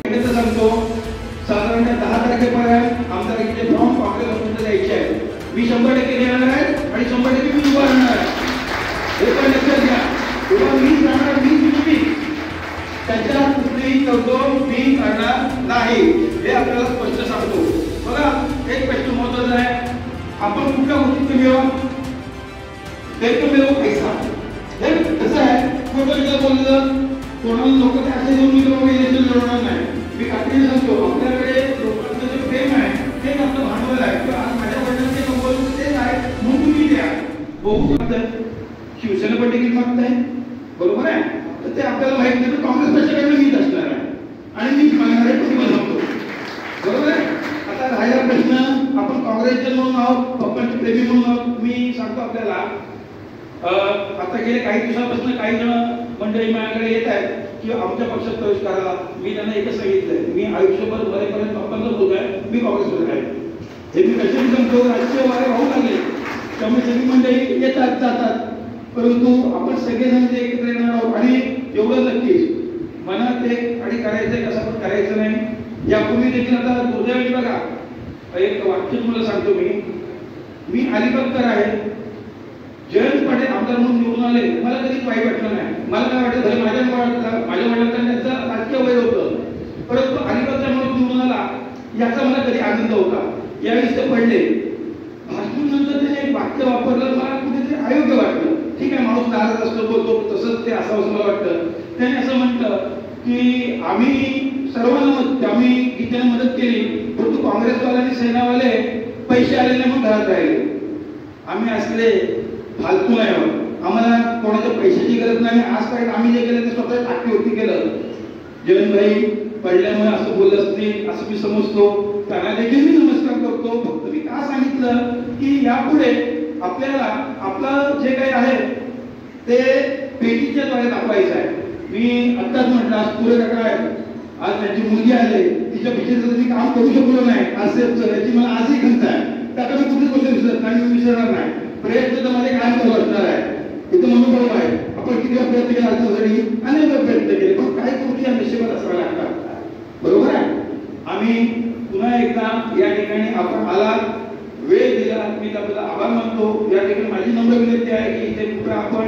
सांगतो साधारणतः 10 तारखेपर्यंत आमदारकीचे फॉर्म काँग्रेसमध्ये द्यायचे आहेत। मी 100% देणार आहे आणि 100% मी उभा राहणार आहे। हे पण लक्षात घ्या, उभा मी राहणार, मी निवडून त्याच्या कुठलीही तडजोड मी करणार नाही, हे आपल्याला स्पष्ट सांगतो। बघा, एक प्रश्न महत्त्वाचा आहे, आपण कुठल्या गोष्टीत कमी आहोत? मिळव पैसा। हे कसं आहे, कोणाला बोललं कोणाला लोक ते असे घेऊन मी लोक इलेक्शन लढवणार नाही। मी खात्रीने सांगतो, आपल्याकडे लोकांचं जे प्रेम आहे ते आपलं भांडवल आहे, किंवा आज माझ्या वडिलांचे भांडवल तेच आहे म्हणून तुम्ही द्या। बहु शिवसेना पण तिकीट मागताय, बरोबर आहे, तर ते आपल्याला माहित नाही, पण काँग्रेस पक्षाकडे मीच असणार आहे आणि मी मागणारे प्रतिबंध सांगतो, बरोबर आहे। आता राहिला प्रश्न, आपण काँग्रेसचे म्हणून आहोत, पप्पांचे प्रेमी म्हणून आहोत। मी सांगतो आपल्याला, आता गेले काही दिवसांपासून काही जण मंडळी माझ्याकडे येत आहेत की आमच्या पक्षात प्रवेश करा। मी त्यांना एकच सांगितलंय, मी आयुष्यभर मरेपर्यंत पप्पांचा मुलगा आहे, मी काँग्रेसमध्ये आहे। हे मी कशाने सांगतो, राजकीय वारे वाहू लागले त्यामुळे सगळी मंडळी येतात जातात, परंतु आपण सगळेजण जे एकत्र येणार आहोत आणि एवढं नक्कीच मनात एक आणि करायचंय, कसं पण करायचं नाही। यापूर्वी देखील आता दुर्दैवाने बघा, एक वाक्य तुम्हाला सांगतो, मी अलिबागकर आहे, जयंत पाटील आमदार म्हणून निवडून आले, मला कधीच वाईट वाटलं नाही। मला काय वाटतं, झालं माझ्या वडिलांना त्यांचं राजकीय वय होतं, परंतु अलिबागचा म्हणून निवडून आला याचा मला कधी आनंद होता। यावेळी ते पडले, भाषणानंतर त्याने एक वाक्य वापरलं, मला कुठेतरी अयोग्य वाटलं। ठीक आहे, माणूस नाराज असतो, बोलतो, तसंच ते असावं असं मला वाटतं। त्याने असं म्हटलं की आम्ही सर्वांना आम्ही गीतेने मदत केली, परंतु काँग्रेसवाल्यांनी सेनावाले पैसे आले नाही म्हणून घरात राहिले। आम्ही असले फालतू नाही आहोत, आम्हाला कोणाच्या पैशाची गरज नाही। आजपर्यंत आम्ही जे केलं ते स्वतः टाकीवरती केलं। जयंतभाई पडल्यामुळे असं बोलत असतील असं मी समजतो, त्यांना देखील मी नमस्कार करतो। फक्त मी का सांगितलं की यापुढे आपल्याला आपलं जे काही आहे ते पेटीच्या द्वारे दाखवायचं आहे। मी आत्ताच म्हटलं, आज पुरे काका आहे, आज त्यांची मुलगी आले, तिच्या पिक्चरचं मी काम करू शकलो नाही, आज याची मला आजही खंत आहे, त्याला मी कुठलीच गोष्ट विसरत नाही, मी विसरणार नाही। प्रयत्न तर माझे कायम चालू असणार आहे, इथं मनोबल आहे। आपण किती प्रयत्न केला आजसाठी, अनेक प्रयत्न केले, पण काही गोष्टी या नशिबात असाव्या लागतात, बरोबर आहे। आम्ही पुन्हा एकदा या ठिकाणी आपण आला, वेळ दिला, मी आपल्याला आभार मानतो। या ठिकाणी माझी नम्र विनंती आहे की इथे कुठे आपण